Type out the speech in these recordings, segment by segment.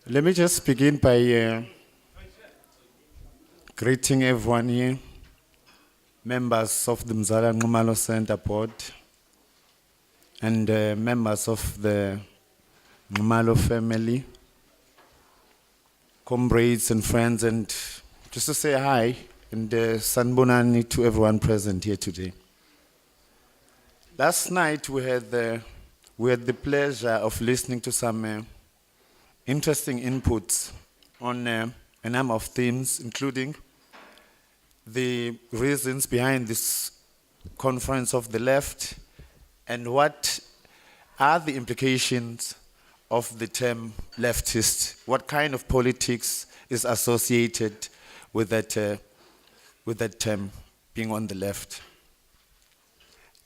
Let me just begin by greeting everyone here, members of the Mzala Nxumalo Centre board, and members of the Nxumalo family, comrades and friends, and just to say hi and sanbonani to everyone present here today. Last night we had the pleasure of listening to some interesting inputs on a number of themes, including the reasons behind this conference of the left and what are the implications of the term leftist. What kind of politics is associated with that term being on the left?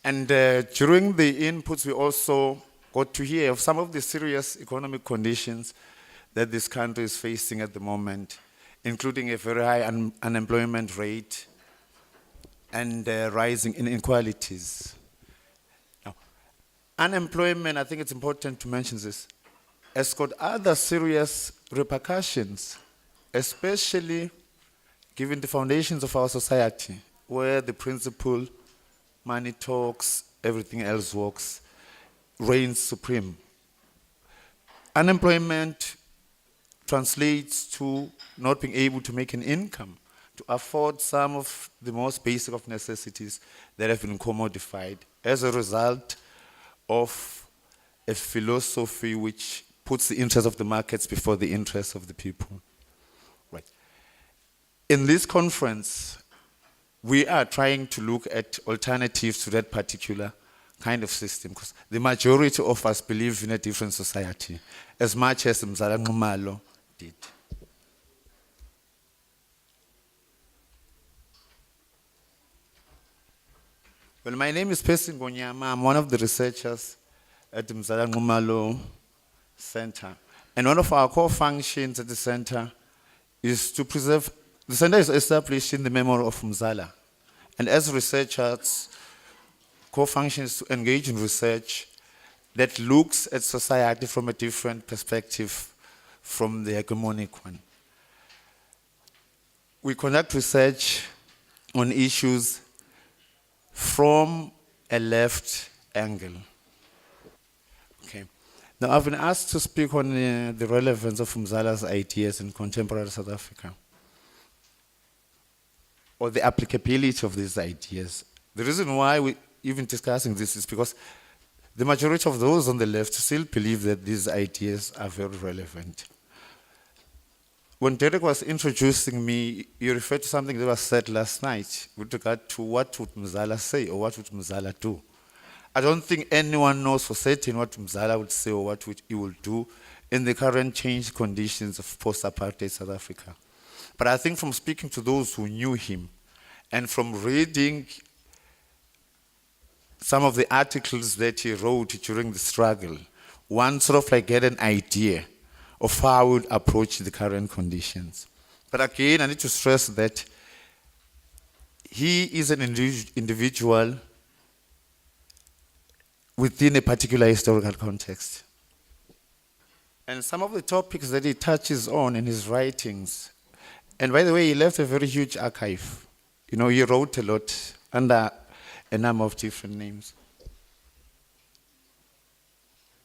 And during the inputs, we also got to hear of some of the serious economic conditions that this country is facing at the moment, including a very high unemployment rate and rising inequalities. Now, unemployment, I think it's important to mention this, has got other serious repercussions, especially given the foundations of our society, where the principle, money talks, everything else works, reigns supreme. Unemployment translates to not being able to make an income, to afford some of the most basic of necessities that have been commodified as a result of a philosophy which puts the interests of the markets before the interests of the people. Right. In this conference, we are trying to look at alternatives to that particular kind of system, because the majority of us believe in a different society, as much as Mzala Nxumalo did. Well, my name is Percy Ngonyama. I'm one of the researchers at the Mzala Nxumalo Centre. And one of our core functions at the center is to preserve. The center is established in the memory of Mzala. And as researchers, core function is to engage in research that looks at society from a different perspective from the hegemonic one. We conduct research on issues from a left angle. Okay. Now, I've been asked to speak on the relevance of Mzala's ideas in contemporary South Africa, or the applicability of these ideas. The reason why we're even discussing this is because the majority of those on the left still believe that these ideas are very relevant. When Derek was introducing me, he referred to something that was said last night with regard to what would Mzala say or what would Mzala do. I don't think anyone knows for certain what Mzala would say or what he will do in the current changed conditions of post-apartheid South Africa. But I think from speaking to those who knew him and from reading some of the articles that he wrote during the struggle, one sort of like get an idea of how I would approach the current conditions. But again, I need to stress that he is an individual within a particular historical context. And some of the topics that he touches on in his writings, and by the way, he left a very huge archive. You know, he wrote a lot under a number of different names.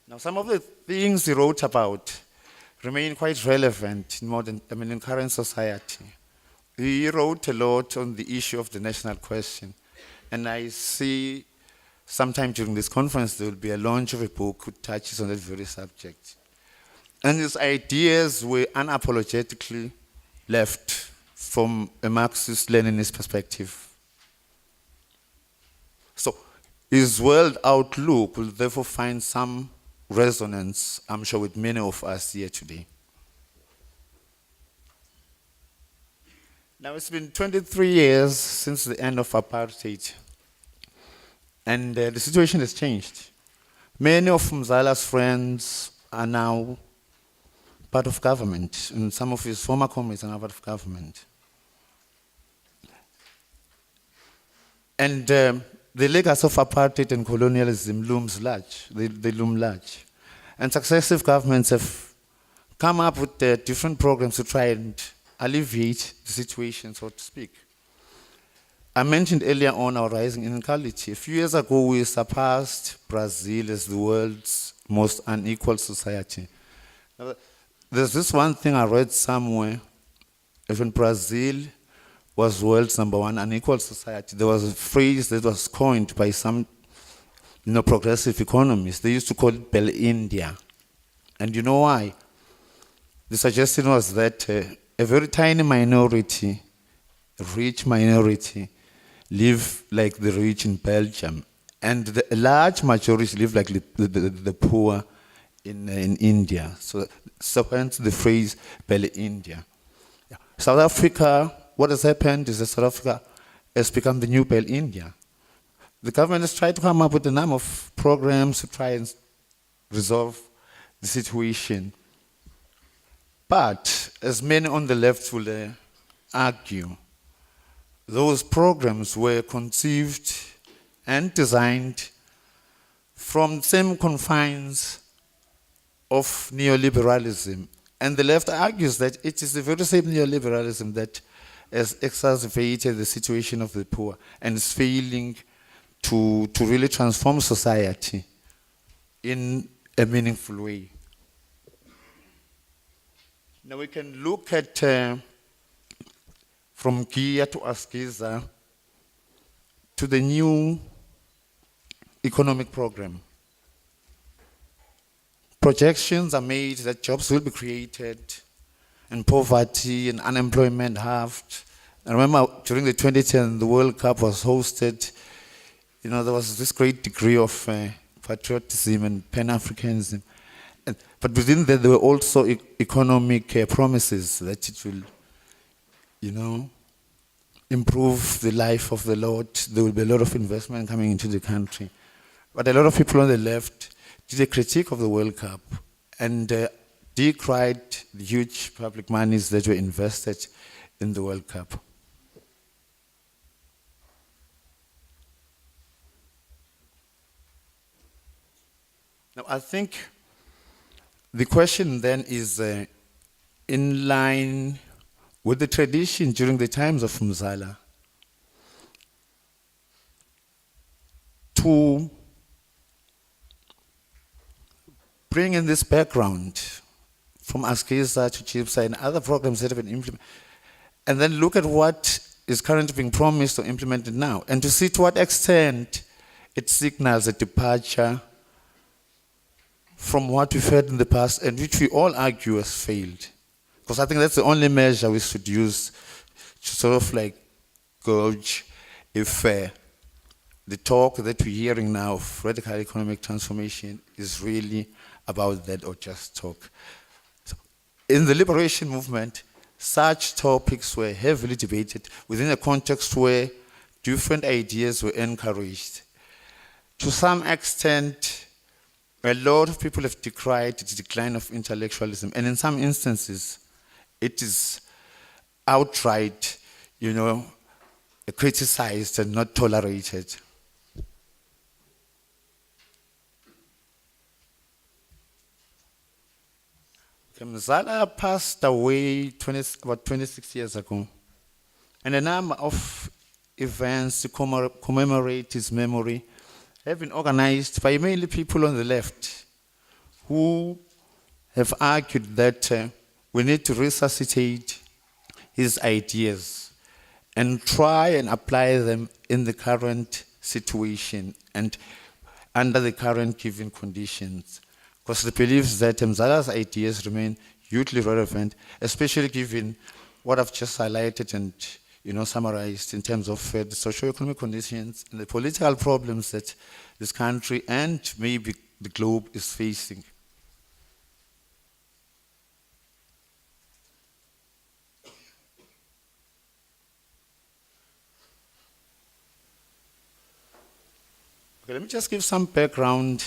Now, some of the things he wrote about remain quite relevant in current society. He wrote a lot on the issue of the national question. And I see sometime during this conference, there will be a launch of a book which touches on that very subject. And his ideas were unapologetically left from a Marxist-Leninist perspective. So his world outlook will therefore find some resonance, I'm sure, with many of us here today. Now, it's been 23 years since the end of apartheid, and the situation has changed. Many of Mzala's friends are now part of government, and some of his former comrades are now part of government. And the legacy of apartheid and colonialism looms large. They loom large. And successive governments have come up with different programs to try and alleviate the situation, so to speak. I mentioned earlier on our rising inequality. A few years ago, we surpassed Brazil as the world's most unequal society. Now, there's this one thing I read somewhere. Even Brazil was world's #1 unequal society, there was a phrase that was coined by some progressive economists. They used to call it Bell India. And you know why? The suggestion was that a very tiny minority, a rich minority, live like the rich in Belgium, and the large majority live like the poor in India. So hence the phrase Bell India. Yeah. South Africa, what has happened is that South Africa has become the new Bell India. The government has tried to come up with a number of programs to try and resolve the situation. But, as many on the left will argue, those programs were conceived and designed from the same confines of neoliberalism. And the left argues that it is the very same neoliberalism that has exacerbated the situation of the poor and is failing to really transform society in a meaningful way. Now we can look at from Gia to Askiza to the new economic program. Projections are made that jobs will be created and poverty and unemployment halved. I remember during the 2010, the World Cup was hosted. There was this great degree of patriotism and Pan-Africanism. But within that, there were also economic promises that it will, improve the life of the lot. There will be a lot of investment coming into the country. But a lot of people on the left did a critique of the World Cup and decried the huge public monies that were invested in the World Cup. Now, I think the question then is in line with the tradition during the times of Mzala to bring in this background from Askiza to Chipsa and other programs that have been implemented, and then look at what is currently being promised or implemented now, and to see to what extent it signals a departure from what we've heard in the past and which we all argue has failed. Because I think that's the only measure we should use to sort of like gauge if the talk that we're hearing now of radical economic transformation is really about that or just talk. So in the liberation movement, such topics were heavily debated within a context where different ideas were encouraged. To some extent, a lot of people have decried the decline of intellectualism, and in some instances, it is outright, criticized and not tolerated. Mzala passed away about 26 years ago, and a number of events to commemorate his memory have been organized by mainly people on the left who have argued that we need to resuscitate his ideas and try and apply them in the current situation and under the current given conditions. Because the belief that Mzala's ideas remain hugely relevant, especially given what I've just highlighted and summarized in terms of the socio-economic conditions and the political problems that this country and maybe the globe is facing. Okay, let me just give some background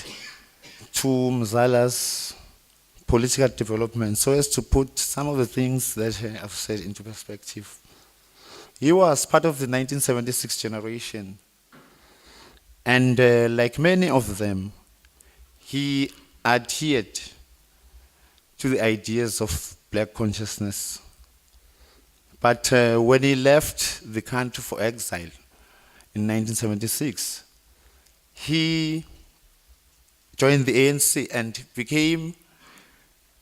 to Mzala's political development so as to put some of the things that I've said into perspective. He was part of the 1976 generation, and like many of them, he adhered to the ideas of black consciousness. But when he left the country for exile in 1976, he joined the ANC and became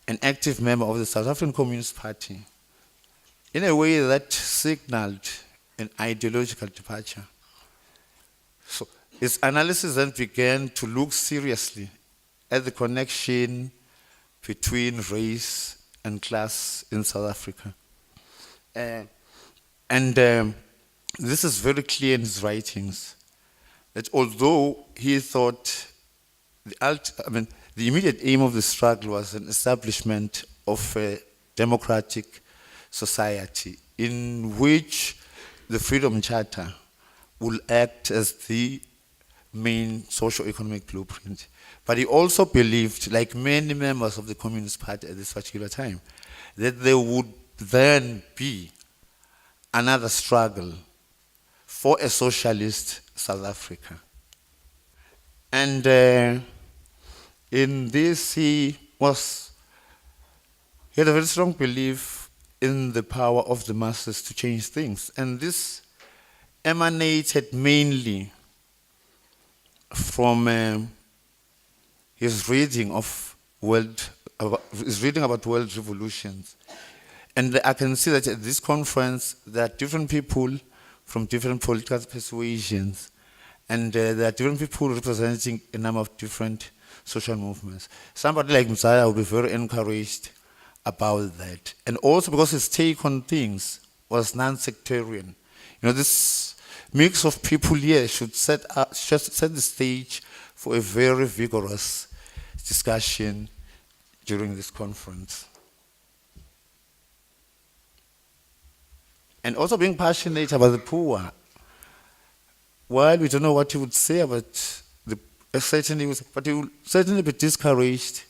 an active member of the South African Communist Party in a way that signaled an ideological departure. So his analysis then began to look seriously at the connection between race and class in South Africa. This is very clear in his writings, that although he thought the immediate aim of the struggle was an establishment of a democratic society in which the Freedom Charter will act as the main socio-economic blueprint. But he also believed, like many members of the Communist Party at this particular time, that there would then be another struggle for a socialist South Africa. And in this, he had a very strong belief in the power of the masses to change things. And this emanated mainly from his reading of his reading about world revolutions. And I can see that at this conference, there are different people from different political persuasions, and there are different people representing a number of different social movements. Somebody like Mzala will be very encouraged about that. And also because his take on things was non-sectarian. This mix of people here should set the stage for a very vigorous discussion during this conference. And also being passionate about the poor. While we don't know what he would say about but he would certainly be discouraged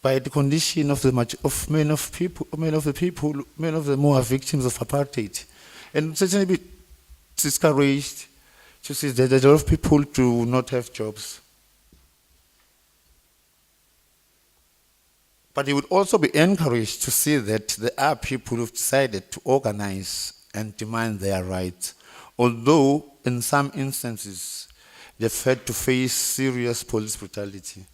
by the condition of many of them who are victims of apartheid, and certainly be discouraged to see that a lot of people do not have jobs. But he would also be encouraged to see that there are people who've decided to organize and demand their rights, although in some instances they've had to face serious police brutality.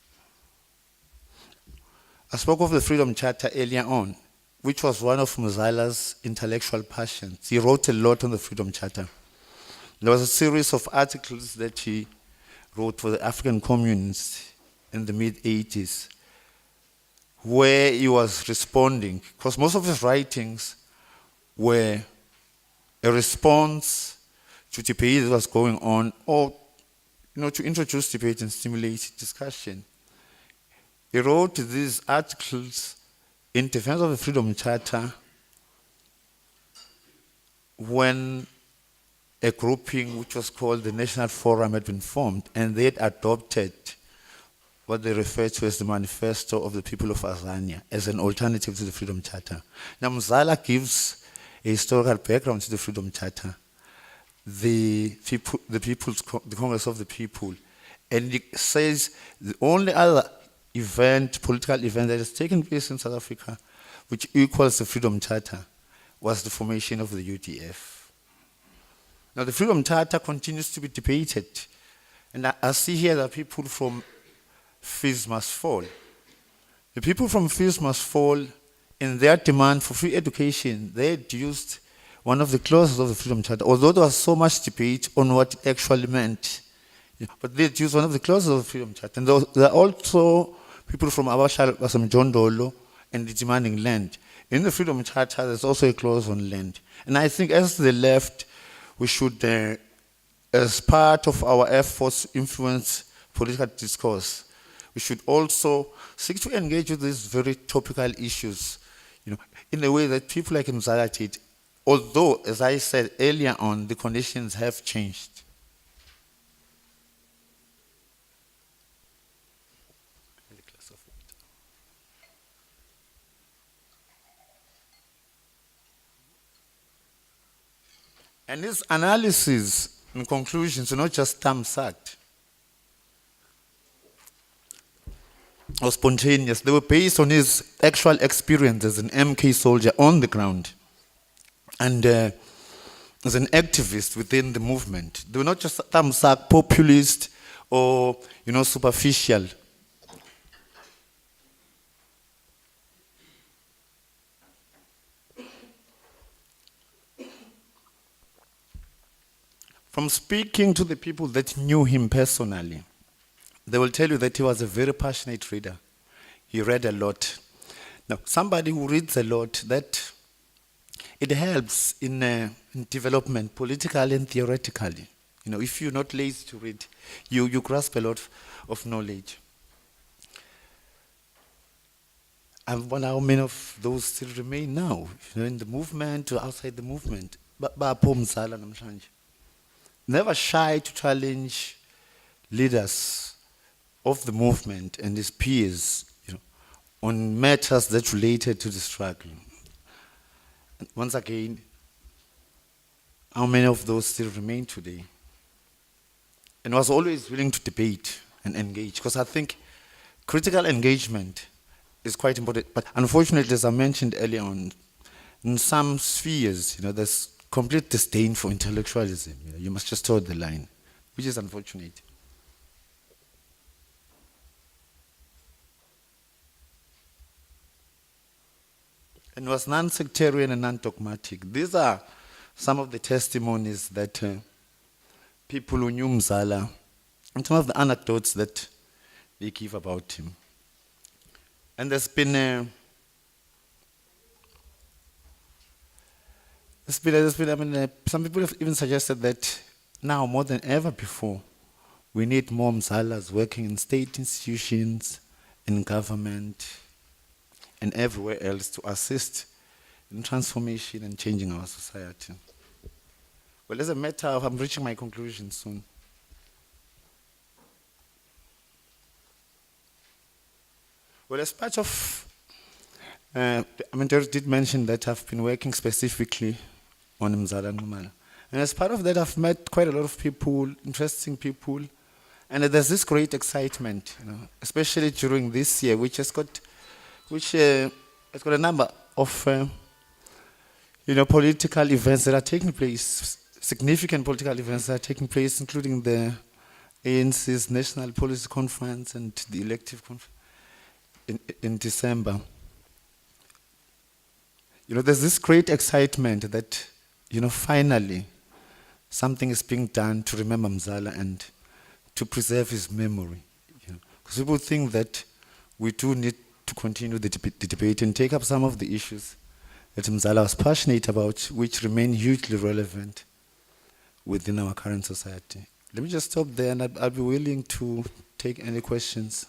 I spoke of the Freedom Charter earlier on, which was one of Mzala's intellectual passions. He wrote a lot on the Freedom Charter. There was a series of articles that he wrote for the African Communists in the mid-80s, where he was responding, because most of his writings were a response to debate that was going on, or to introduce debate and stimulate discussion. He wrote these articles in defense of the Freedom Charter when a grouping which was called the National Forum had been formed, and they had adopted what they refer to as the Manifesto of the People of Azania as an alternative to the Freedom Charter. Now, Mzala gives a historical background to the Freedom Charter, the Congress of the People, and he says the only other political event that has taken place in South Africa, which equals the Freedom Charter, was the formation of the UDF. Now, the Freedom Charter continues to be debated, and I see here that people from Fees Must Fall. The people from Fees Must Fall, in their demand for free education, they had used one of the clauses of the Freedom Charter, although there was so much debate on what it actually meant. But they had used one of the clauses of the Freedom Charter. And there are also people from Abashal, Basam Jondolo, and demanding land. In the Freedom Charter, there's also a clause on land. And I think as the left, we should, as part of our efforts to influence political discourse, we should also seek to engage with these very topical issues, in a way that people like Mzala did, although, as I said earlier on, the conditions have changed. And his analysis and conclusions are not just thumbs-sucked. or spontaneous. They were based on his actual experience as an MK soldier on the ground and as an activist within the movement. They were not just thumbsuck, populist, or superficial. From speaking to the people that knew him personally, they will tell you that he was a very passionate reader. He read a lot. Now, somebody who reads a lot, that it helps in development, politically and theoretically. If you're not lazy to read, you grasp a lot of knowledge. I wonder how many of those still remain now, in the movement or outside the movement. Mzala Nxumalo never shy to challenge leaders of the movement and his peers, on matters that related to the struggle. And once again, how many of those still remain today? And was always willing to debate and engage, because I think critical engagement is quite important. But unfortunately, as I mentioned earlier on, in some spheres, there's complete disdain for intellectualism. You must just toe the line, which is unfortunate. And was non-sectarian and non-dogmatic. These are some of the testimonies that people who knew Mzala, and some of the anecdotes that they give about him. And there's been some people have even suggested that now more than ever before, we need more Mzalas working in state institutions, in government, and everywhere else to assist in transformation and changing our society. Well, as a matter of, I'm reaching my conclusion soon. Well, as part of, Terry did mention that I've been working specifically on Mzala Nxumalo. And as part of that, I've met quite a lot of people, interesting people, and there's this great excitement, especially during this year, which has got a number of, political events that are taking place, significant political events that are taking place, including the ANC's National Policy Conference and the elective conference in December. There's this great excitement that, finally, something is being done to remember Mzala and to preserve his memory. Because people think that we do need to continue the debate and take up some of the issues that Mzala was passionate about, which remain hugely relevant within our current society. Let me just stop there, and I'll be willing to take any questions.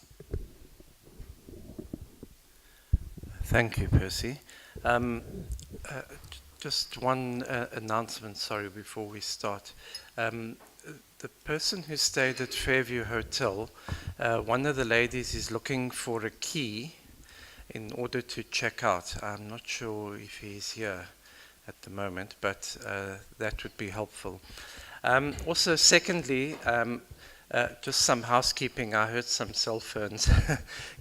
Thank you, Percy. Just one announcement, sorry, before we start. The person who stayed at Fairview Hotel, one of the ladies is looking for a key in order to check out. I'm not sure if he's here at the moment, but that would be helpful. Also, secondly, just some housekeeping. I heard some cell phones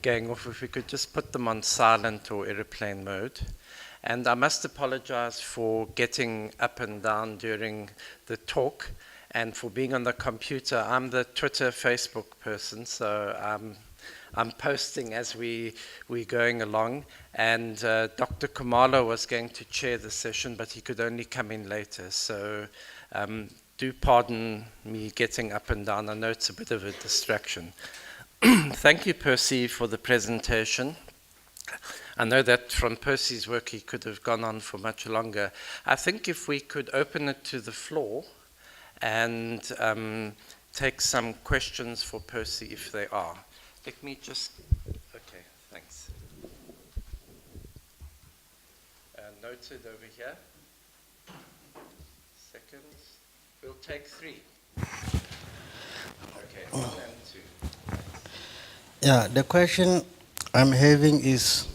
going off. If we could just put them on silent or airplane mode. And I must apologize for getting up and down during the talk and for being on the computer. I'm the Twitter, Facebook person, so I'm posting as we're going along. And Dr. Khumalo was going to chair the session, but he could only come in later. So do pardon me getting up and down. I know it's a bit of a distraction. Thank you, Percy, for the presentation. I know that from Percy's work he could have gone on for much longer. I think if we could open it to the floor and take some questions for Percy if they are. Let me just, okay, thanks. Noted over here. Seconds. We'll take 3. Okay, 1 and 2. Yeah, the question I'm having is,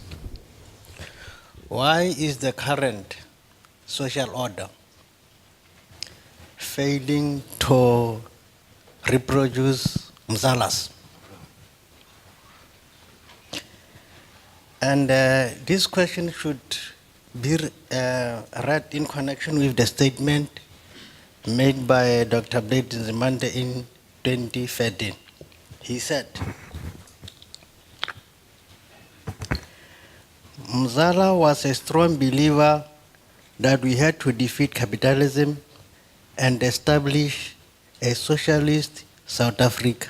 why is the current social order failing to reproduce Mzalas? And this question should be read in connection with the statement made by Dr. Blade Nzimande in 2013. He said, Mzala was a strong believer that we had to defeat capitalism and establish a socialist South Africa.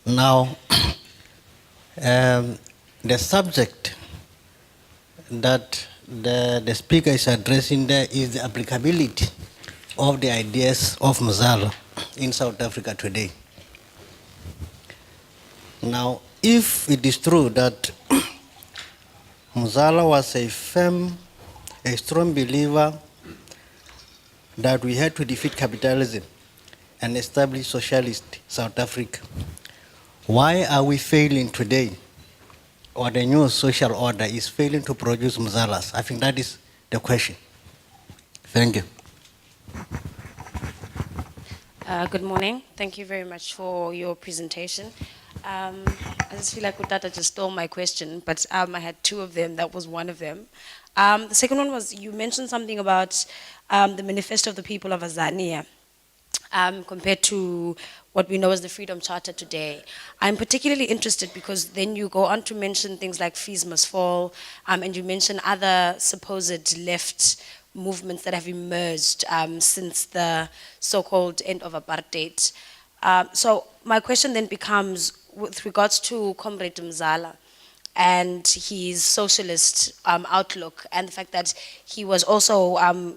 Now, the subject that the speaker is addressing there is the applicability of the ideas of Mzala in South Africa today. Now, if it is true that Mzala was a strong believer that we had to defeat capitalism and establish socialist South Africa, why are we failing today, or the new social order is failing to produce Mzalas? I think that is the question. Thank you. Good morning. Thank you very much for your presentation. I just feel like Utata just stole my question, but I had two of them. That was one of them. The second one was, you mentioned something about the manifesto of the people of Azania compared to what we know as the Freedom Charter today. I'm particularly interested because then you go on to mention things like fees must fall, and you mention other supposed left movements that have emerged since the so-called end of apartheid. So my question then becomes, with regards to Comrade Mzala and his socialist outlook, and the fact that he was also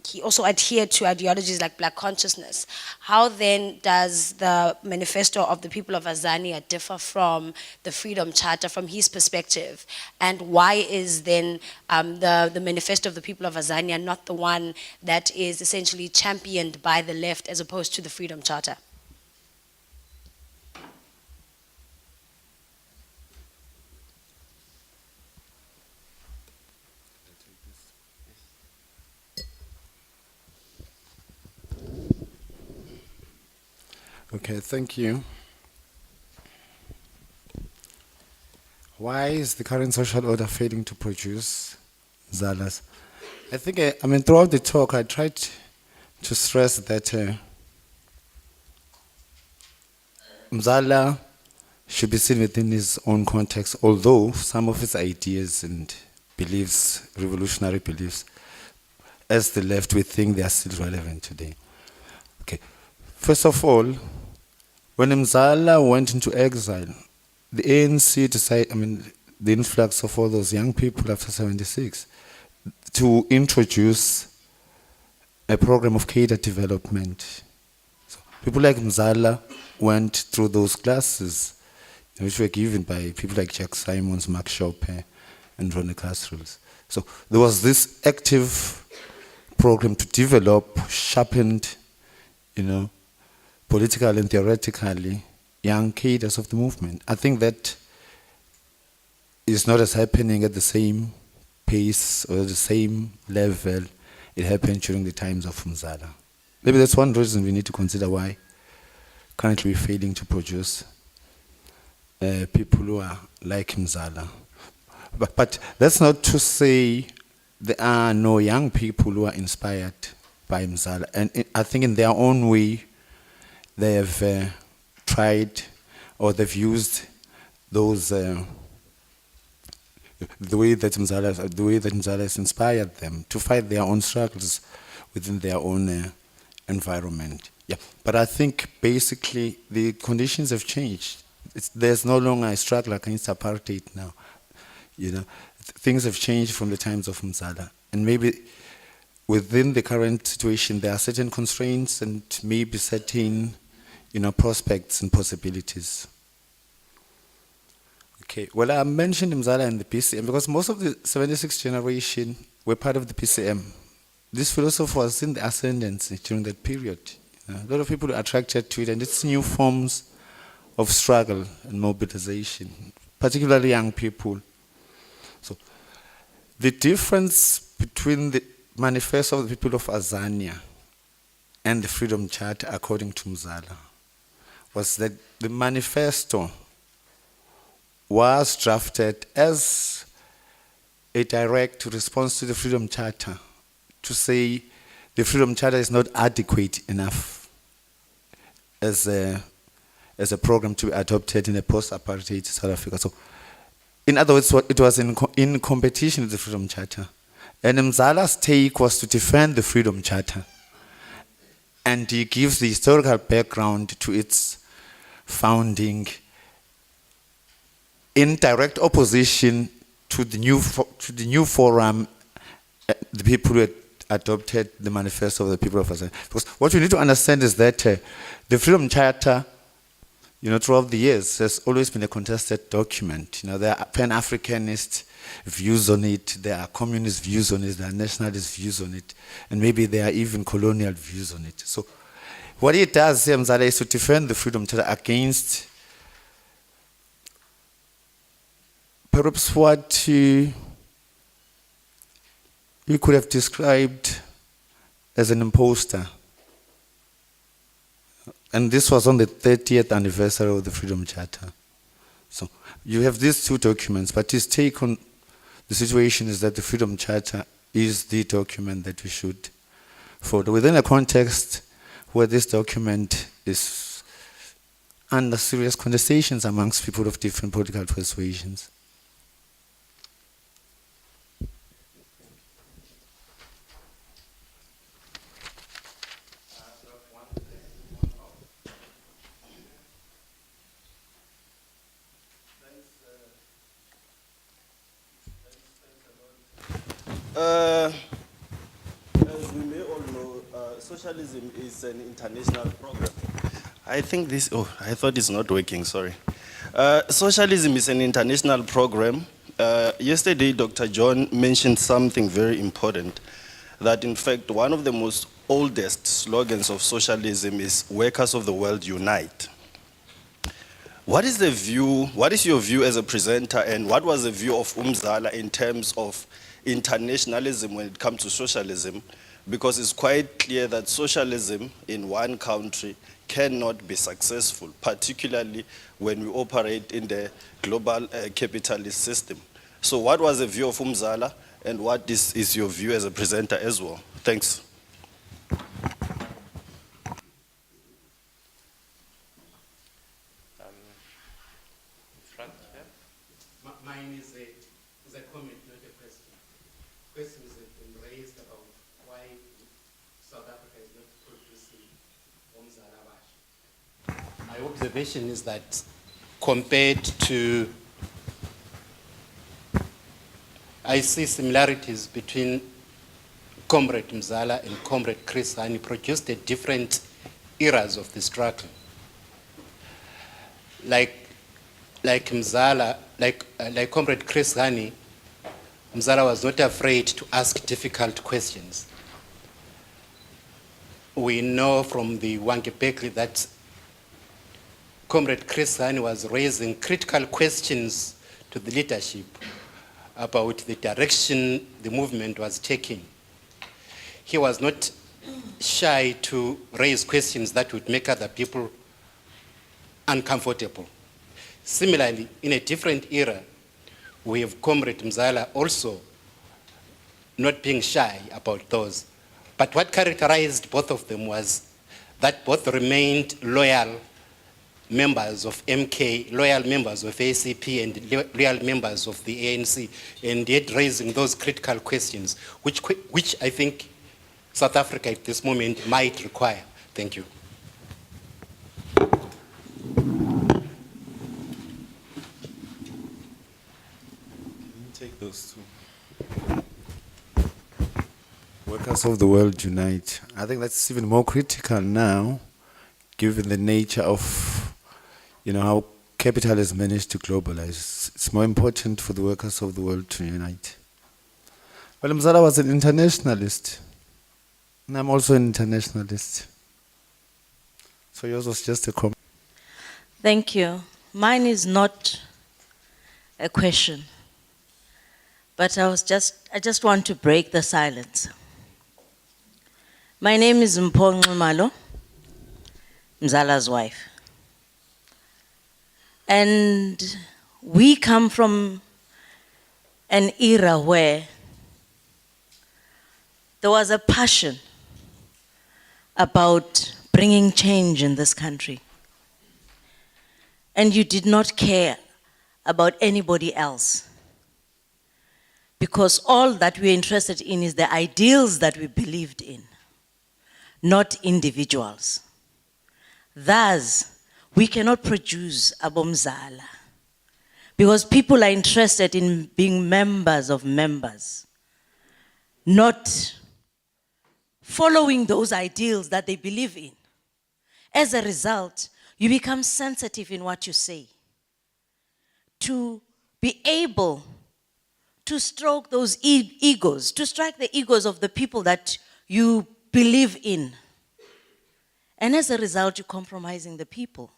he also adhered to ideologies like black consciousness. How then does the manifesto of the people of Azania differ from the Freedom Charter from his perspective? And why is then the manifesto of the people of Azania not the one that is essentially championed by the left as opposed to the Freedom Charter? Okay, thank you. Why is the current social order failing to produce Mzalas? I think, throughout the talk, I tried to stress that Mzala should be seen within his own context, although some of his ideas and beliefs, revolutionary beliefs, as the left, we think they are still relevant today. Okay, first of all, when Mzala went into exile, the ANC decided, the influx of all those young people after 76, to introduce a program of cadre development. So people like Mzala went through those classes, which were given by people like Jack Simons, Mark Chopin, and Ronnie Casseroles. So there was this active program to develop sharpened, politically and theoretically, young cadres of the movement. I think that is not as happening at the same pace or the same level it happened during the times of Mzala. Maybe that's one reason we need to consider why currently we're failing to produce people who are like Mzala. But that's not to say there are no young people who are inspired by Mzala. And I think in their own way, they have tried, or they've used those the way that Mzala has inspired them to fight their own struggles within their own environment. Yeah, but I think basically the conditions have changed. There's no longer a struggle against apartheid now. Things have changed from the times of Mzala, and maybe within the current situation there are certain constraints and maybe certain prospects and possibilities. Okay, well, I mentioned Mzala and the PCM because most of the 76 generation were part of the PCM. This philosophy was in the ascendancy during that period. A lot of people were attracted to it, and it's new forms of struggle and mobilization, particularly young people. So the difference between the manifesto of the people of Azania and the Freedom Charter, according to Mzala, was that the manifesto was drafted as a direct response to the Freedom Charter, to say the Freedom Charter is not adequate enough as a program to be adopted in a post-apartheid South Africa. So, in other words, it was in competition with the Freedom Charter. And Mzala's take was to defend the Freedom Charter. And he gives the historical background to its founding in direct opposition to the new forum, the people who had adopted the manifesto of the people of Azania. Because what you need to understand is that the Freedom Charter, throughout the years, has always been a contested document. There are Pan-Africanist views on it, there are communist views on it, there are nationalist views on it, and maybe there are even colonial views on it. So what it does, Mzala, is to defend the Freedom Charter against perhaps what you could have described as an imposter. And this was on the 30th anniversary of the Freedom Charter. So you have these two documents, but his take on the situation is that the Freedom Charter is the document that we should follow within a context where this document is under serious contestations amongst people of different political persuasions. As we may all know, socialism is an international program. I thought it's not working, sorry. Socialism is an international program. Yesterday, Dr. John mentioned something very important, that in fact, one of the most oldest slogans of socialism is "Workers of the world unite." What is your view as a presenter, and what was the view of Mzala in terms of internationalism when it comes to socialism? Because it's quite clear that socialism in one country cannot be successful, particularly when we operate in the global capitalist system. So what was the view of Mzala, and what is your view as a presenter as well? Thanks. Mine is a comment, not a question. Questions have been raised about why South Africa is not producing Mzala Bashe. My observation is that compared to, I see similarities between Comrade Mzala and Comrade Chris Hani, produced at different eras of the struggle. Like Mzala, like Comrade Chris Hani, Mzala was not afraid to ask difficult questions. We know from the Wangepekli that Comrade Chris Hani was raising critical questions to the leadership about the direction the movement was taking. He was not shy to raise questions that would make other people uncomfortable. Similarly, in a different era, we have Comrade Mzala also not being shy about those. But what characterized both of them was that both remained loyal members of MK, loyal members of ACP, and loyal members of the ANC, and yet raising those critical questions, which I think South Africa at this moment might require. Thank you. Take those two. Workers of the world unite. I think that's even more critical now, given the nature of, how capitalism managed to globalize. It's more important for the workers of the world to unite. Well, Mzala was an internationalist, and I'm also an internationalist. So yours was just a comment. Thank you. Mine is not a question, but I just want to break the silence. My name is Mzala Nxumalo, Mzala's wife. And we come from an era where there was a passion about bringing change in this country. And you did not care about anybody else. Because all that we're interested in is the ideals that we believed in, not individuals. Thus, we cannot produce a Mzala because people are interested in being members of members, not following those ideals that they believe in. As a result, you become sensitive in what you say. To be able to stroke those egos, to strike the egos of the people that you believe in. And as a result, you're compromising the people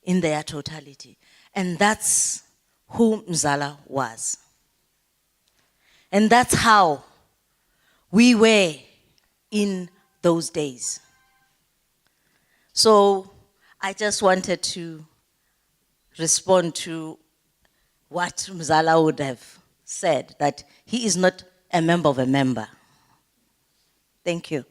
in their totality. And that's who Mzala was. And that's how we were in those days. So I just wanted to respond to what Mzala would have said, that he is not a member of a member. Thank you.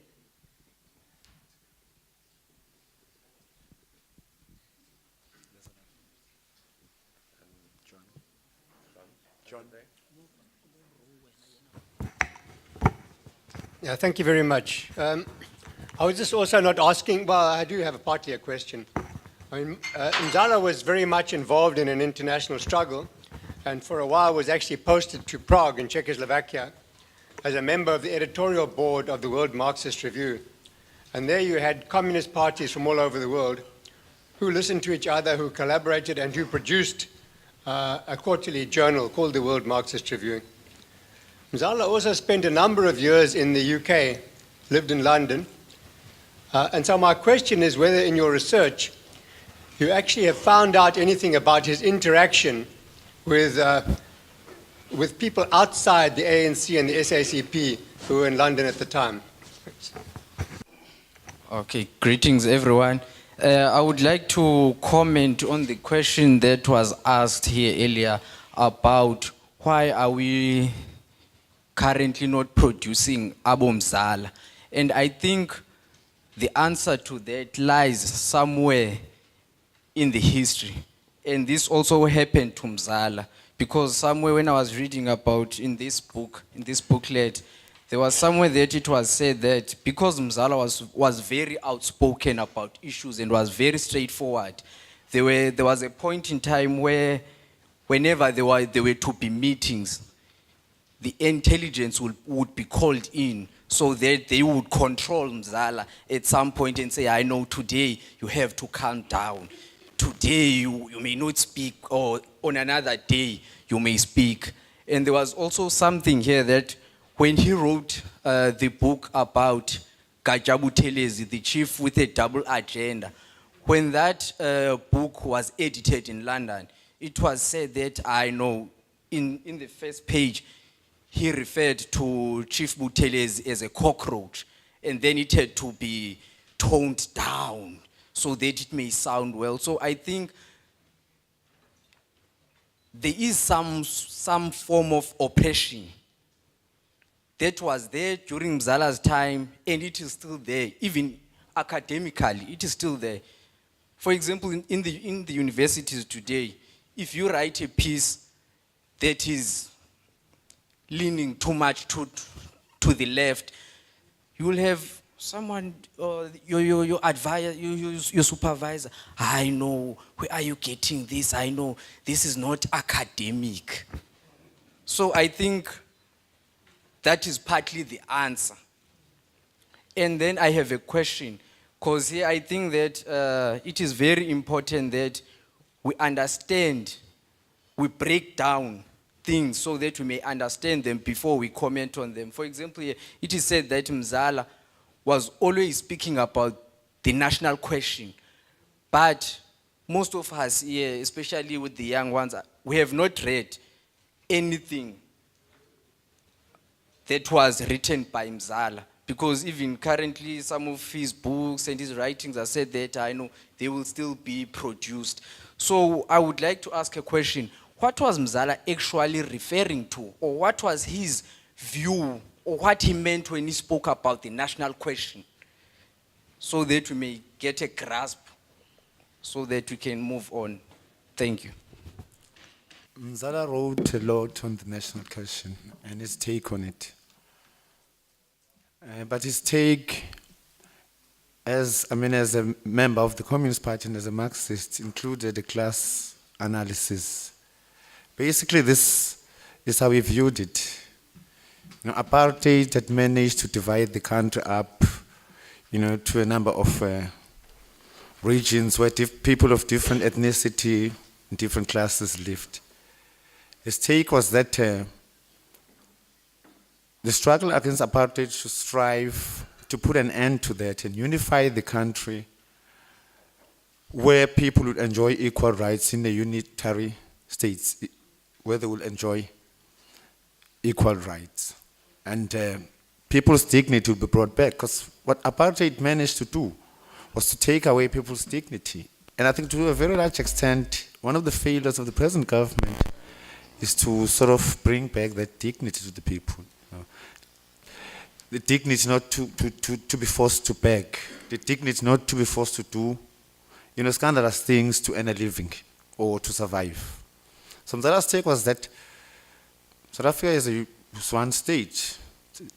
Yeah, thank you very much. I was just also not asking, well, I do have partly a question. I mean, Mzala was very much involved in an international struggle, and for a while was actually posted to Prague in Czechoslovakia as a member of the editorial board of the World Marxist Review. And there you had communist parties from all over the world who listened to each other, who collaborated, and who produced a quarterly journal called the World Marxist Review. Mzala also spent a number of years in the UK, lived in London. And so my question is whether in your research you actually have found out anything about his interaction with people outside the ANC and the SACP who were in London at the time. Thanks. Okay, greetings everyone. I would like to comment on the question that was asked here earlier about why are we currently not producing Mzala. And I think the answer to that lies somewhere in the history. And this also happened to Mzala, because somewhere when I was reading about in this booklet, there was somewhere that it was said that because Mzala was very outspoken about issues and was very straightforward, there was a point in time where whenever there were to be meetings, the intelligence would be called in so that they would control Mzala at some point and say, I know today you have to calm down. Today you may not speak, or on another day you may speak. And there was also something here that when he wrote the book about Buthelezi, the chief with a double agenda, when that book was edited in London, it was said that, I know, in the first page, he referred to Chief Buthelezi as a cockroach, and then it had to be toned down so that it may sound well. So I think there is some form of oppression that was there during Mzala's time, and it is still there, even academically, it is still there. For example, in the universities today, if you write a piece that is leaning too much to the left, you will have someone, your advisor, your supervisor, I know, where are you getting this? I know, this is not academic. So I think that is partly the answer. And then I have a question, because here I think that it is very important that we understand, we break down things so that we may understand them before we comment on them. For example, it is said that Mzala was always speaking about the national question. But most of us here, especially with the young ones, we have not read anything that was written by Mzala. Because even currently, some of his books and his writings are said that, I know, they will still be produced. So I would like to ask a question. What was Mzala actually referring to? Or what was his view? Or what he meant when he spoke about the national question? So that we may get a grasp, so that we can move on. Thank you. Mzala wrote a lot on the national question and his take on it. But his take, as a member of the Communist Party and as a Marxist, included a class analysis. Basically, this is how he viewed it. Apartheid had managed to divide the country up, to a number of regions where people of different ethnicity and different classes lived. His take was that the struggle against apartheid should strive to put an end to that and unify the country where people would enjoy equal rights in the unitary states, where they will enjoy equal rights. And people's dignity will be brought back, because what apartheid managed to do was to take away people's dignity. And I think to a very large extent, one of the failures of the present government is to sort of bring back that dignity to the people. The dignity not to be forced to beg. The dignity not to be forced to do, scandalous things to earn a living or to survive. So Mzala's take was that South Africa is one state.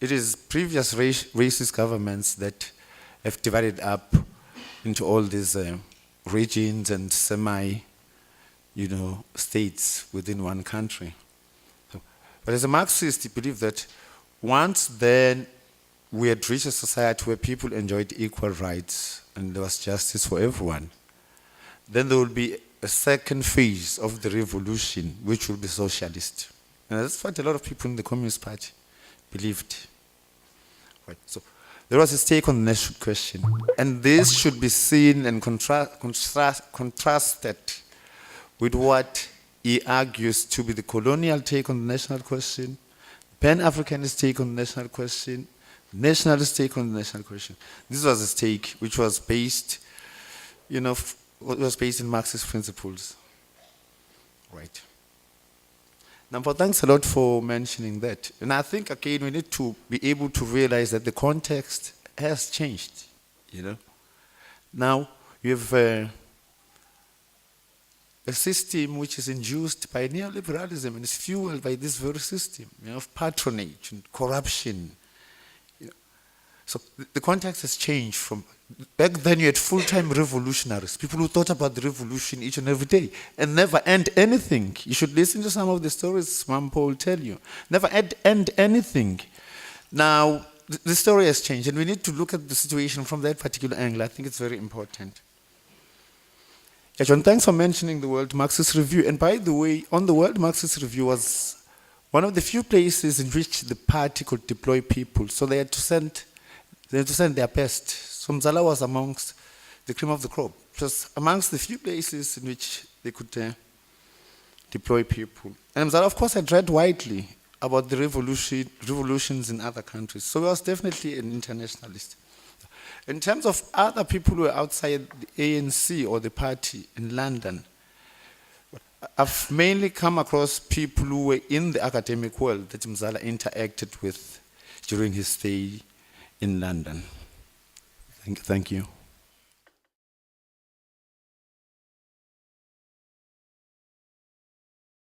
It is previous racist governments that have divided up into all these regions and states within one country. But as a Marxist, he believed that once then we had reached a society where people enjoyed equal rights and there was justice for everyone, then there will be a second phase of the revolution, which will be socialist. And that's what a lot of people in the Communist Party believed. Right. So there was his take on the national question. And this should be seen and contrasted with what he argues to be the colonial take on the national question, Pan-Africanist take on the national question, nationalist take on the national question. This was his take, which was based, was based in Marxist principles. Right. Number, thanks a lot for mentioning that. And I think, again, we need to be able to realize that the context has changed, Now, you have a system which is induced by neoliberalism and is fueled by this very system, of patronage and corruption. So the context has changed from, back then you had full-time revolutionaries, people who thought about the revolution each and every day and never end anything. You should listen to some of the stories Mampo will tell you. Never end anything. Now, the story has changed and we need to look at the situation from that particular angle. I think it's very important. Yeah, John, thanks for mentioning the World Marxist Review. And by the way, on the World Marxist Review was one of the few places in which the party could deploy people. So they had to send their best. So Mzala was amongst the cream of the crop. It was amongst the few places in which they could deploy people. And Mzala, of course, had read widely about the revolutions in other countries. So he was definitely an internationalist. In terms of other people who were outside the ANC or the party in London, I've mainly come across people who were in the academic world that Mzala interacted with during his stay in London. Thank you.